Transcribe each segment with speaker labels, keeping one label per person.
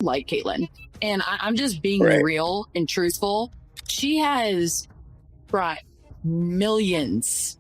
Speaker 1: like Caitlyn. And I'm just being
Speaker 2: Right.
Speaker 1: real and truthful. She has brought millions.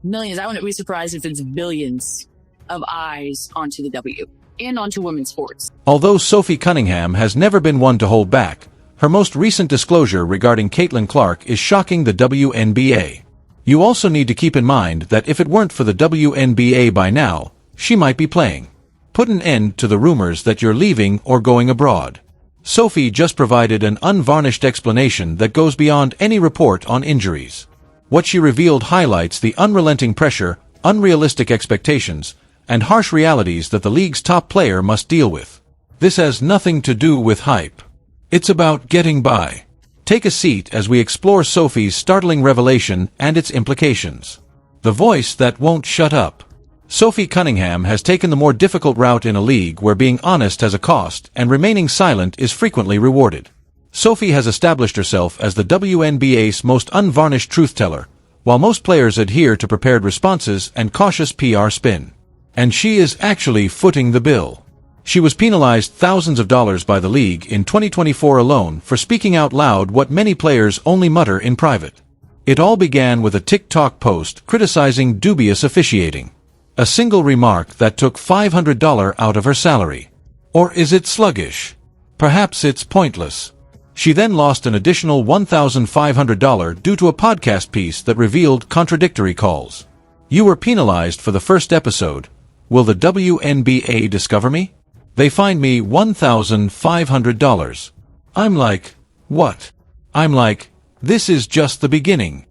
Speaker 1: I wouldn't be surprised if it's billions of eyes onto the W and onto women's sports.
Speaker 3: Although Sophie Cunningham has never been one to hold back, her most recent disclosure regarding Caitlyn Clark is shocking the WNBA. You also need to keep in mind that if it weren't for the WNBA by now, she might be playing. Put an end to the rumors that you're leaving or going abroad. Sophie just provided an unvarnished explanation that goes beyond any report on injuries. What she revealed highlights the unrelenting pressure, unrealistic expectations, and harsh realities that the league's top player must deal with. This has nothing to do with hype. It's about getting by. Take a seat as we explore Sophie's startling revelation and its implications. The voice that won't shut up. Sophie Cunningham has taken the more difficult route in a league where being honest has a cost and remaining silent is frequently rewarded. Sophie has established herself as the WNBA's most unvarnished truth-teller, while most players adhere to prepared responses and cautious PR spin. And she is actually footing the bill. She was penalized thousands of dollars by the league in 2024 alone for speaking out loud what many players only mutter in private. It all began with a TikTok post criticizing dubious officiating. A single remark that took $500 out of her salary. Or is it sluggish? Perhaps it's pointless. She then lost an additional $1,500 due to a podcast piece that revealed contradictory calls. You were penalized for the first episode. Will the WNBA discover me? They fined me $1,500. I'm like, what? I'm like, this is just the beginning.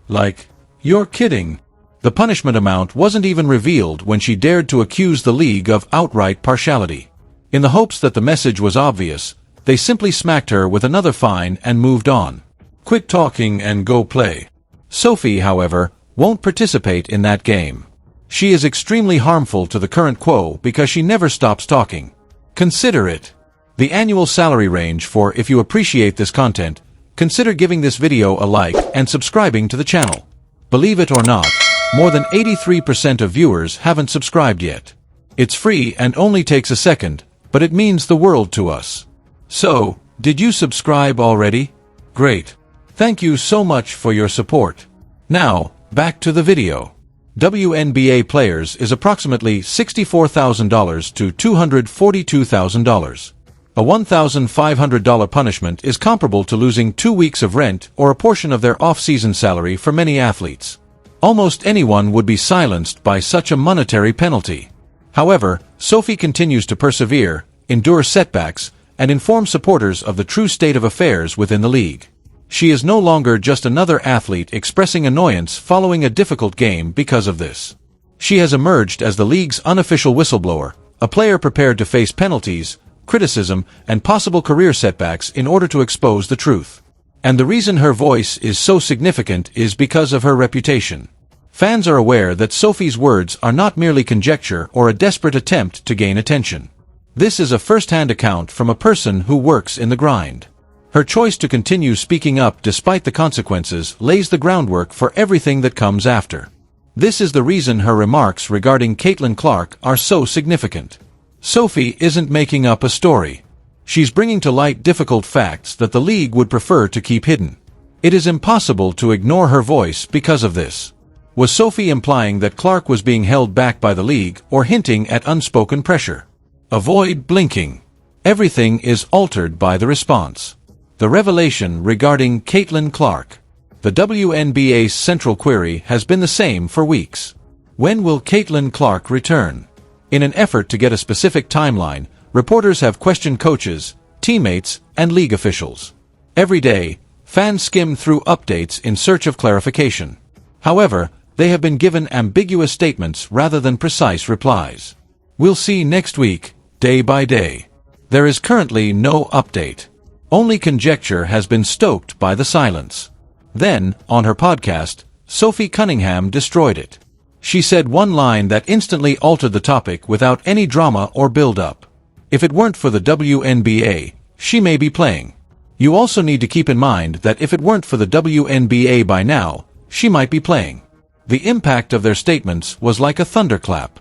Speaker 3: Like, you're kidding. The punishment amount wasn't even revealed when she dared to accuse the league of outright partiality. In the hopes that the message was obvious, they simply smacked her with another fine and moved on. Quit talking and go play. Sophie, however, won't participate in that game. She is extremely harmful to the current quo because she never stops talking. Consider it. The annual salary range for if you appreciate this content, consider giving this video a like and subscribing to the channel. Believe it or not, more than 83% of viewers haven't subscribed yet. It's free and only takes a second, but it means the world to us. So, did you subscribe already? Great. Thank you so much for your support. Now, back to the video. WNBA players is approximately $64,000 to $242,000. A $1,500 punishment is comparable to losing 2 weeks of rent or a portion of their off-season salary for many athletes. Almost anyone would be silenced by such a monetary penalty. However, Sophie continues to persevere, endure setbacks, and inform supporters of the true state of affairs within the league. She is no longer just another athlete expressing annoyance following a difficult game because of this. She has emerged as the league's unofficial whistleblower, a player prepared to face penalties, criticism, and possible career setbacks in order to expose the truth. And the reason her voice is so significant is because of her reputation. Fans are aware that Sophie's words are not merely conjecture or a desperate attempt to gain attention. This is a first-hand account from a person who works in the grind. Her choice to continue speaking up despite the consequences lays the groundwork for everything that comes after. This is the reason her remarks regarding Caitlyn Clark are so significant. Sophie isn't making up a story. She's bringing to light difficult facts that the league would prefer to keep hidden. It is impossible to ignore her voice because of this. Was Sophie implying that Clark was being held back by the league or hinting at unspoken pressure? Avoid blinking. Everything is altered by the response. The revelation regarding Caitlyn Clark. The WNBA's central query has been the same for weeks. When will Caitlyn Clark return? In an effort to get a specific timeline, reporters have questioned coaches, teammates, and league officials. Every day, fans skim through updates in search of clarification. However, they have been given ambiguous statements rather than precise replies. We'll see next week, day by day. There is currently no update. Only conjecture has been stoked by the silence. Then, on her podcast, Sophie Cunningham destroyed it. She said one line that instantly altered the topic without any drama or build-up. If it weren't for the WNBA, she may be playing. You also need to keep in mind that if it weren't for the WNBA by now, she might be playing. The impact of their statements was like a thunderclap.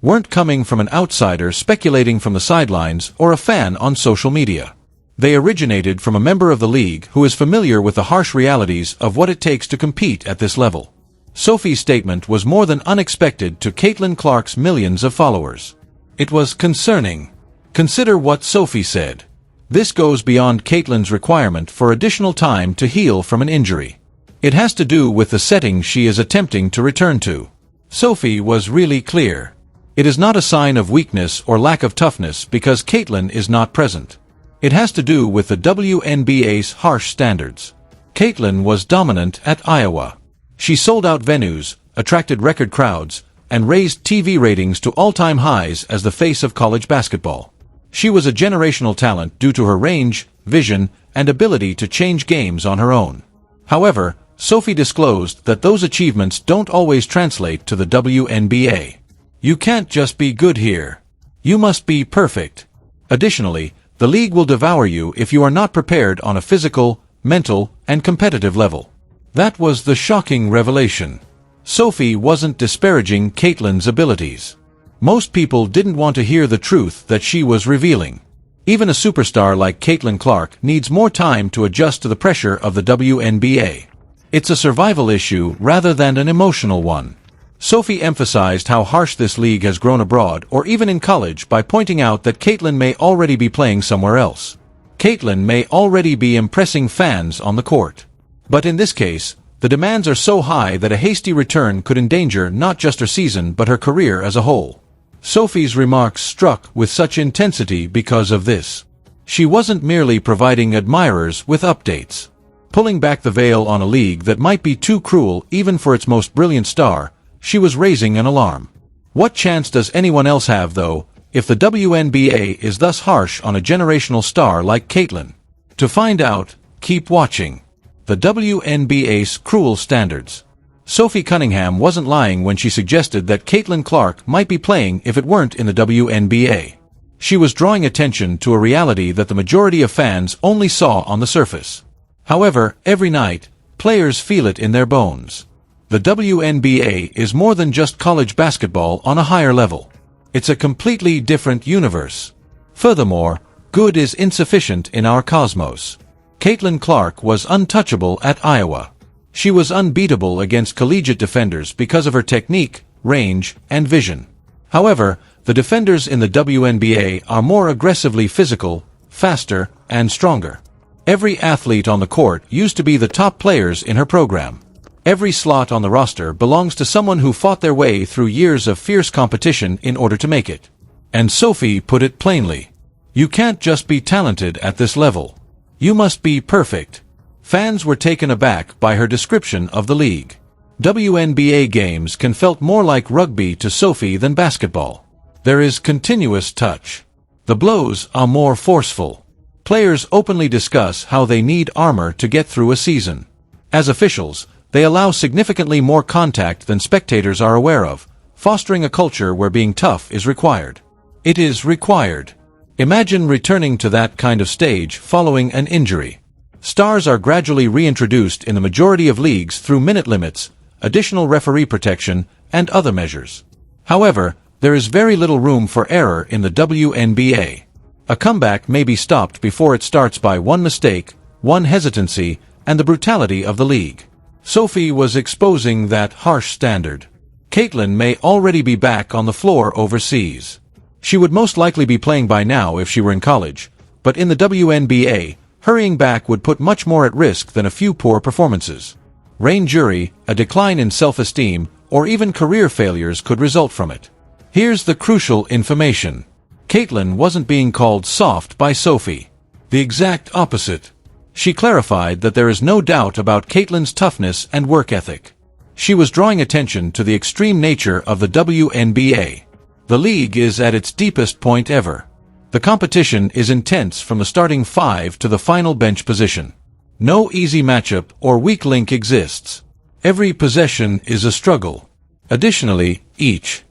Speaker 3: weren't coming from an outsider speculating from the sidelines or a fan on social media. They originated from a member of the league who is familiar with the harsh realities of what it takes to compete at this level. Sophie's statement was more than unexpected to Caitlyn Clark's millions of followers. It was concerning. Consider what Sophie said. This goes beyond Caitlyn's requirement for additional time to heal from an injury. It has to do with the setting she is attempting to return to. Sophie was really clear. It is not a sign of weakness or lack of toughness because Caitlyn is not present. It has to do with the WNBA's harsh standards. Caitlyn was dominant at Iowa. She sold out venues, attracted record crowds, and raised TV ratings to all-time highs as the face of college basketball. She was a generational talent due to her range, vision, and ability to change games on her own. However, Sophie disclosed that those achievements don't always translate to the WNBA. You can't just be good here. You must be perfect. Additionally, the league will devour you if you are not prepared on a physical, mental, and competitive level. That was the shocking revelation. Sophie wasn't disparaging Caitlyn's abilities. Most people didn't want to hear the truth that she was revealing. Even a superstar like Caitlyn Clark needs more time to adjust to the pressure of the WNBA. It's a survival issue rather than an emotional one. Sophie emphasized how harsh this league has grown abroad or even in college by pointing out that Caitlyn may already be playing somewhere else. Caitlyn may already be impressing fans on the court. But in this case, the demands are so high that a hasty return could endanger not just her season but her career as a whole. Sophie's remarks struck with such intensity because of this. She wasn't merely providing admirers with updates. Pulling back the veil on a league that might be too cruel even for its most brilliant star, she was raising an alarm. What chance does anyone else have, though, if the WNBA is thus harsh on a generational star like Caitlyn? To find out, keep watching. The WNBA's cruel standards. Sophie Cunningham wasn't lying when she suggested that Caitlyn Clark might be playing if it weren't in the WNBA. She was drawing attention to a reality that the majority of fans only saw on the surface. However, every night, players feel it in their bones. The WNBA is more than just college basketball on a higher level. It's a completely different universe. Furthermore, good is insufficient in our cosmos. Caitlyn Clark was untouchable at Iowa. She was unbeatable against collegiate defenders because of her technique, range, and vision. However, the defenders in the WNBA are more aggressively physical, faster, and stronger. Every athlete on the court used to be the top players in her program. Every slot on the roster belongs to someone who fought their way through years of fierce competition in order to make it. And Sophie put it plainly. You can't just be talented at this level. You must be perfect. Fans were taken aback by her description of the league. WNBA games can felt more like rugby to Sophie than basketball. There is continuous touch. The blows are more forceful. Players openly discuss how they need armor to get through a season. As officials, they allow significantly more contact than spectators are aware of, fostering a culture where being tough is required. It is required. Imagine returning to that kind of stage following an injury. Stars are gradually reintroduced in the majority of leagues through minute limits, additional referee protection, and other measures. However, there is very little room for error in the WNBA. A comeback may be stopped before it starts by one mistake, one hesitancy, and the brutality of the league. Sophie was exposing that harsh standard. Caitlyn may already be back on the floor overseas. She would most likely be playing by now if she were in college, but in the WNBA, hurrying back would put much more at risk than a few poor performances. Rain jury, a decline in self-esteem, or even career failures could result from it. Here's the crucial information. Caitlyn wasn't being called soft by Sophie. The exact opposite. She clarified that there is no doubt about Caitlyn's toughness and work ethic. She was drawing attention to the extreme nature of the WNBA. The league is at its deepest point ever. The competition is intense from the starting five to the final bench position. No easy matchup or weak link exists. Every possession is a struggle. Additionally, each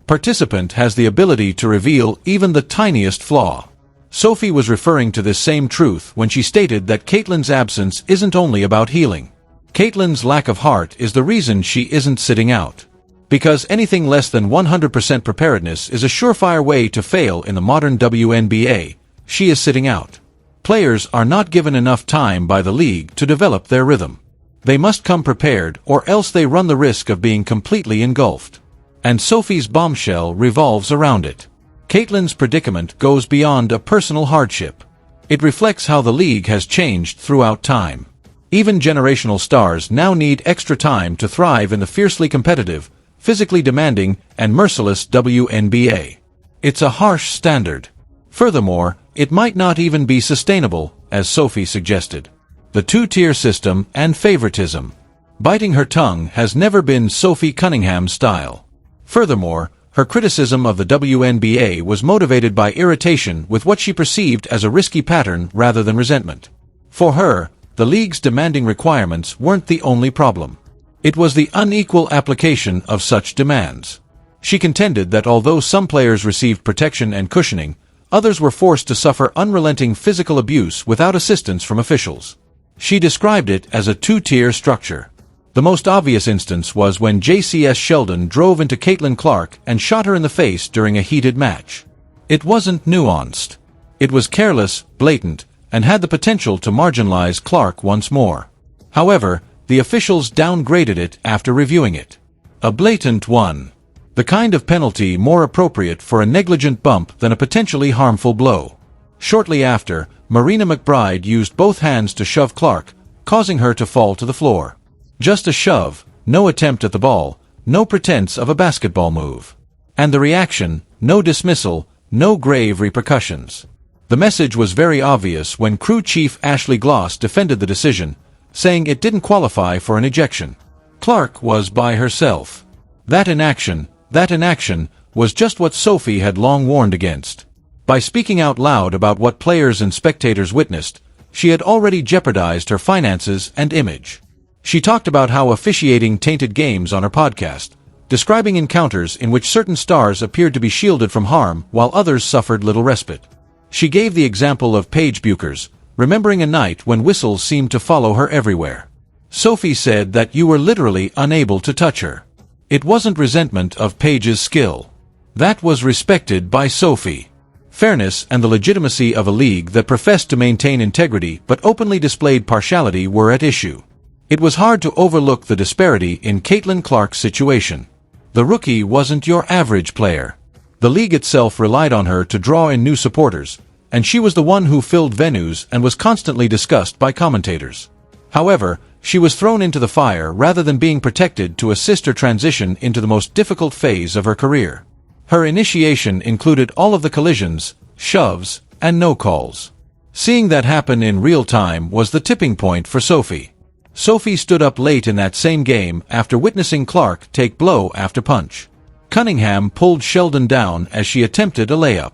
Speaker 3: participant has the ability to reveal even the tiniest flaw. Sophie was referring to this same truth when she stated that Caitlyn's absence isn't only about healing. Caitlyn's lack of heart is the reason she isn't sitting out. Because anything less than 100% preparedness is a surefire way to fail in the modern WNBA, she is sitting out. Players are not given enough time by the league to develop their rhythm. They must come prepared or else they run the risk of being completely engulfed. And Sophie's bombshell revolves around it. Caitlyn's predicament goes beyond a personal hardship. It reflects how the league has changed throughout time. Even generational stars now need extra time to thrive in the fiercely competitive, physically demanding, and merciless WNBA. It's a harsh standard. Furthermore, it might not even be sustainable, as Sophie suggested. The two-tier system and favoritism. Biting her tongue has never been Sophie Cunningham's style. Furthermore, her criticism of the WNBA was motivated by irritation with what she perceived as a risky pattern rather than resentment. For her, the league's demanding requirements weren't the only problem. It was the unequal application of such demands. She contended that although some players received protection and cushioning, others were forced to suffer unrelenting physical abuse without assistance from officials. She described it as a two-tier structure. The most obvious instance was when JCS Sheldon drove into Caitlyn Clark and shot her in the face during a heated match. It wasn't nuanced. It was careless, blatant, and had the potential to marginalize Clark once more. However, the officials downgraded it after reviewing it. A blatant one. The kind of penalty more appropriate for a negligent bump than a potentially harmful blow. Shortly after, Marina McBride used both hands to shove Clark, causing her to fall to the floor. Just a shove, no attempt at the ball, no pretense of a basketball move. And the reaction, no dismissal, no grave repercussions. The message was very obvious when crew chief Ashley Gloss defended the decision, saying it didn't qualify for an ejection. Clark was by herself. That inaction was just what Sophie had long warned against. By speaking out loud about what players and spectators witnessed, she had already jeopardized her finances and image. She talked about how officiating tainted games on her podcast, describing encounters in which certain stars appeared to be shielded from harm while others suffered little respite. She gave the example of Paige Buchers, remembering a night when whistles seemed to follow her everywhere. Sophie said that you were literally unable to touch her. It wasn't resentment of Paige's skill. That was respected by Sophie. Fairness and the legitimacy of a league that professed to maintain integrity but openly displayed partiality were at issue. It was hard to overlook the disparity in Caitlyn Clark's situation. The rookie wasn't your average player. The league itself relied on her to draw in new supporters, and she was the one who filled venues and was constantly discussed by commentators. However, she was thrown into the fire rather than being protected to assist her transition into the most difficult phase of her career. Her initiation included all of the collisions, shoves, and no-calls. Seeing that happen in real time was the tipping point for Sophie. Sophie stood up late in that same game after witnessing Clark take blow after punch. Cunningham pulled Sheldon down as she attempted a layup.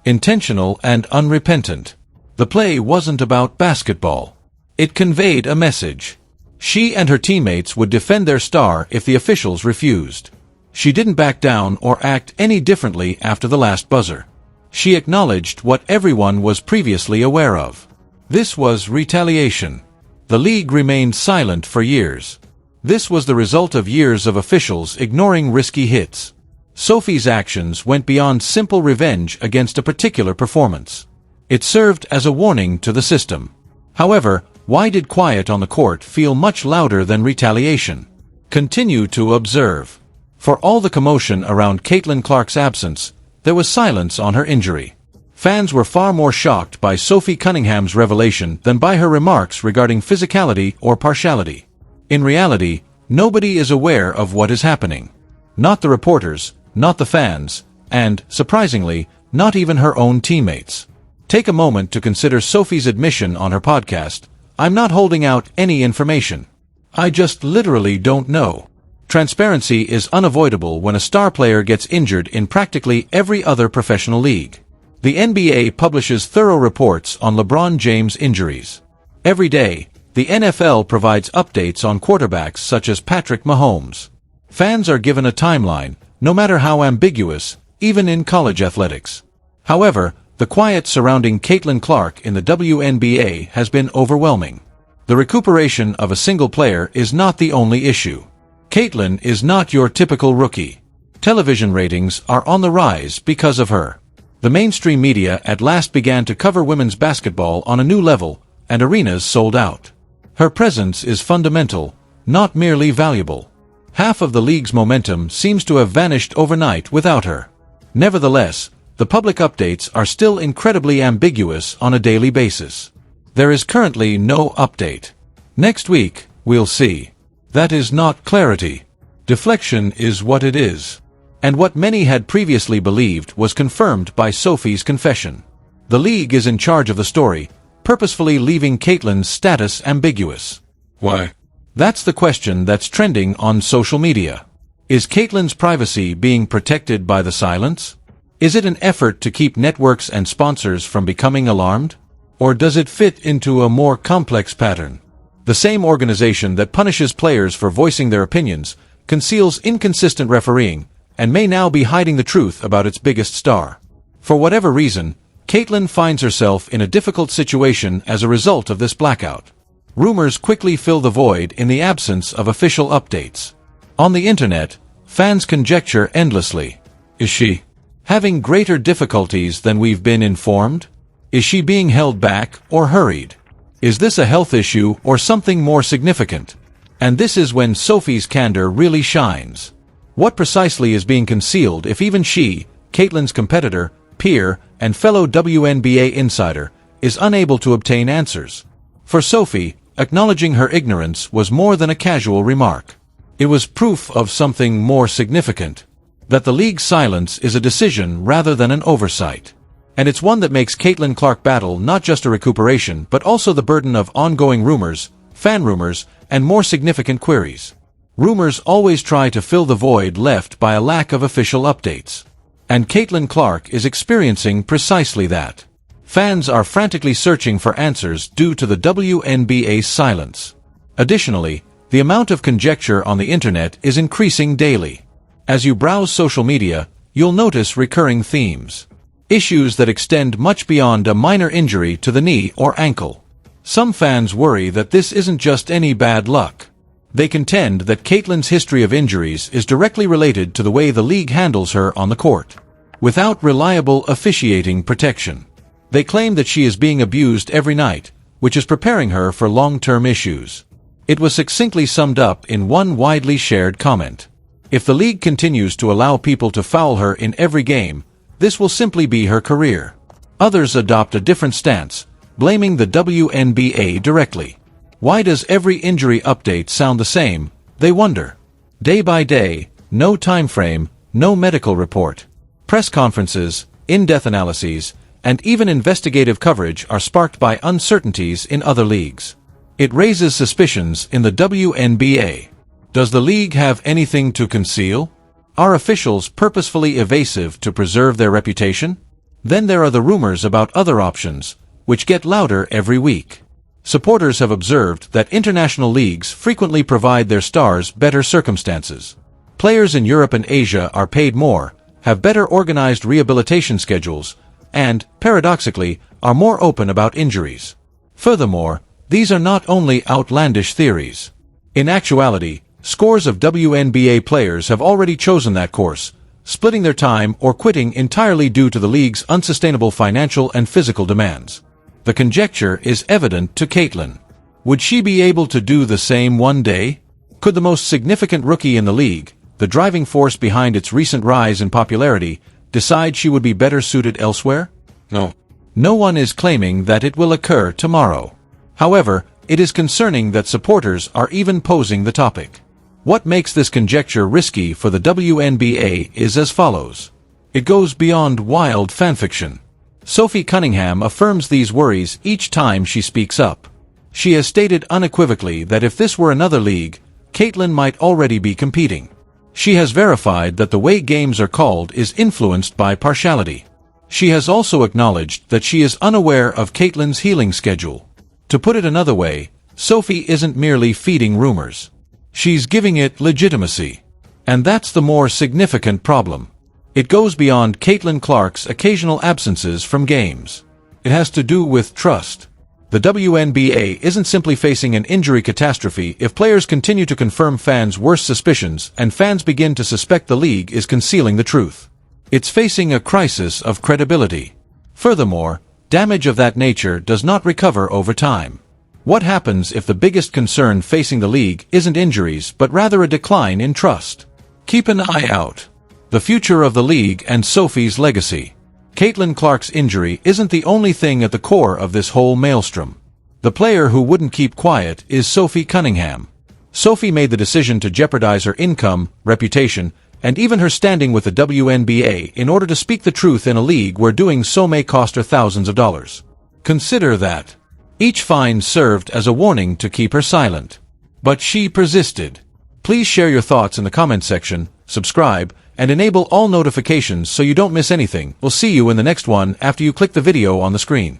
Speaker 3: Intentional and unrepentant. The play wasn't about basketball. It conveyed a message. She and her teammates would defend their star if the officials refused. She didn't back down or act any differently after the last buzzer. She acknowledged what everyone was previously aware of. This was retaliation. The league remained silent for years. This was the result of years of officials ignoring risky hits. Sophie's actions went beyond simple revenge against a particular performance. It served as a warning to the system. However, why did quiet on the court feel much louder than retaliation? Continue to observe. For all the commotion around Caitlyn Clark's absence, there was silence on her injury. Fans were far more shocked by Sophie Cunningham's revelation than by her remarks regarding physicality or partiality. In reality, nobody is aware of what is happening. Not the reporters, not the fans, and, surprisingly, not even her own teammates. Take a moment to consider Sophie's admission on her podcast, "I'm not holding out any information. I just literally don't know." Transparency is unavoidable when a star player gets injured in practically every other professional league. The NBA publishes thorough reports on LeBron James' injuries. Every day, the NFL provides updates on quarterbacks such as Patrick Mahomes. Fans are given a timeline, no matter how ambiguous, even in college athletics. However, the quiet surrounding Caitlyn Clark in the WNBA has been overwhelming. The recuperation of a single player is not the only issue. Caitlyn is not your typical rookie. Television ratings are on the rise because of her. The mainstream media at last began to cover women's basketball on a new level, and arenas sold out. Her presence is fundamental, not merely valuable. Half of the league's momentum seems to have vanished overnight without her. Nevertheless, the public updates are still incredibly ambiguous on a daily basis. There is currently no update. Next week, we'll see. That is not clarity. Deflection is what it is. And what many had previously believed was confirmed by Sophie's confession. The league is in charge of the story, purposefully leaving Caitlyn's status ambiguous.
Speaker 2: Why?
Speaker 3: That's the question that's trending on social media. Is Caitlyn's privacy being protected by the silence? Is it an effort to keep networks and sponsors from becoming alarmed? Or does it fit into a more complex pattern? The same organization that punishes players for voicing their opinions conceals inconsistent refereeing and may now be hiding the truth about its biggest star. For whatever reason, Caitlyn finds herself in a difficult situation as a result of this blackout. Rumors quickly fill the void in the absence of official updates. On the internet, fans conjecture endlessly. Is she having greater difficulties than we've been informed? Is she being held back or hurried? Is this a health issue or something more significant? And this is when Sophie's candor really shines. What precisely is being concealed if even she, Caitlyn's competitor, peer, and fellow WNBA insider, is unable to obtain answers? For Sophie, acknowledging her ignorance was more than a casual remark. It was proof of something more significant. That the league's silence is a decision rather than an oversight. And it's one that makes Caitlyn Clark battle not just a recuperation but also the burden of ongoing rumors, fan rumors, and more significant queries. Rumors always try to fill the void left by a lack of official updates. And Caitlyn Clark is experiencing precisely that. Fans are frantically searching for answers due to the WNBA's silence. Additionally, the amount of conjecture on the internet is increasing daily. As you browse social media, you'll notice recurring themes. Issues that extend much beyond a minor injury to the knee or ankle. Some fans worry that this isn't just any bad luck. They contend that Caitlyn's history of injuries is directly related to the way the league handles her on the court. Without reliable officiating protection. They claim that she is being abused every night, which is preparing her for long-term issues. It was succinctly summed up in one widely shared comment. If the league continues to allow people to foul her in every game, this will simply be her career. Others adopt a different stance, blaming the WNBA directly. Why does every injury update sound the same, they wonder. Day by day, no time frame, no medical report. Press conferences, in-depth analyses, and even investigative coverage are sparked by uncertainties in other leagues. It raises suspicions in the WNBA. Does the league have anything to conceal? Are officials purposefully evasive to preserve their reputation? Then there are the rumors about other options, which get louder every week. Supporters have observed that international leagues frequently provide their stars better circumstances. Players in Europe and Asia are paid more, have better organized rehabilitation schedules, and, paradoxically, are more open about injuries. Furthermore, these are not only outlandish theories. In actuality, scores of WNBA players have already chosen that course, splitting their time or quitting entirely due to the league's unsustainable financial and physical demands. The conjecture is evident to Caitlyn. Would she be able to do the same one day? Could the most significant rookie in the league, the driving force behind its recent rise in popularity, decide she would be better suited elsewhere?
Speaker 2: No.
Speaker 3: No one is claiming that it will occur tomorrow. However, it is concerning that supporters are even posing the topic. What makes this conjecture risky for the WNBA is as follows. It goes beyond wild fanfiction. Sophie Cunningham affirms these worries each time she speaks up. She has stated unequivocally that if this were another league, Caitlyn might already be competing. She has verified that the way games are called is influenced by partiality. She has also acknowledged that she is unaware of Caitlyn's healing schedule. To put it another way, Sophie isn't merely feeding rumors. She's giving it legitimacy. And that's the more significant problem. It goes beyond Caitlyn Clark's occasional absences from games. It has to do with trust. The WNBA isn't simply facing an injury catastrophe if players continue to confirm fans' worst suspicions and fans begin to suspect the league is concealing the truth. It's facing a crisis of credibility. Furthermore, damage of that nature does not recover over time. What happens if the biggest concern facing the league isn't injuries but rather a decline in trust? Keep an eye out. The future of the league and Sophie's legacy. Caitlyn Clark's injury isn't the only thing at the core of this whole maelstrom. The player who wouldn't keep quiet is Sophie Cunningham. Sophie made the decision to jeopardize her income, reputation, and even her standing with the WNBA in order to speak the truth in a league where doing so may cost her thousands of dollars. Consider that. Each fine served as a warning to keep her silent. But she persisted. Please share your thoughts in the comment section, subscribe, and enable all notifications so you don't miss anything. We'll see you in the next one after you click the video on the screen.